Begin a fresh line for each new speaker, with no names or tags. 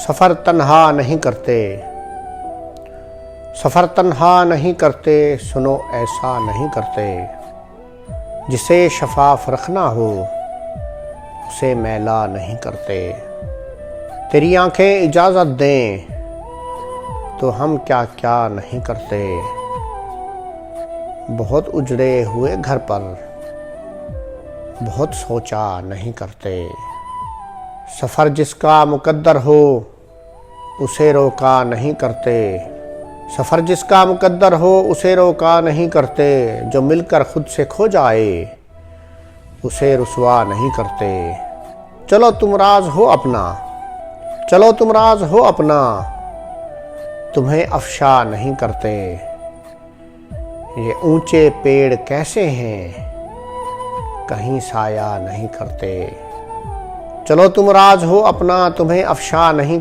सफ़र तन्हा नहीं करते, सफ़र तन्हा नहीं करते, सुनो ऐसा नहीं करते। जिसे शफ़ाफ रखना हो उसे मैला नहीं करते। तेरी आंखें इजाज़त दें तो हम क्या क्या नहीं करते। बहुत उजड़े हुए घर पर बहुत सोचा नहीं करते। सफ़र जिसका मुकद्दर हो उसे रोका नहीं करते। सफ़र जिसका मुकद्दर हो उसे रोका नहीं करते। जो मिलकर खुद से खो जाए उसे रुसवा नहीं करते। चलो तुम राज हो अपना, चलो तुम राज हो अपना, तुम्हें अफ़शा नहीं करते। ये ऊंचे पेड़ कैसे हैं कहीं साया नहीं करते। चलो तुम राज हो अपना, तुम्हें अफ़शा नहीं करते।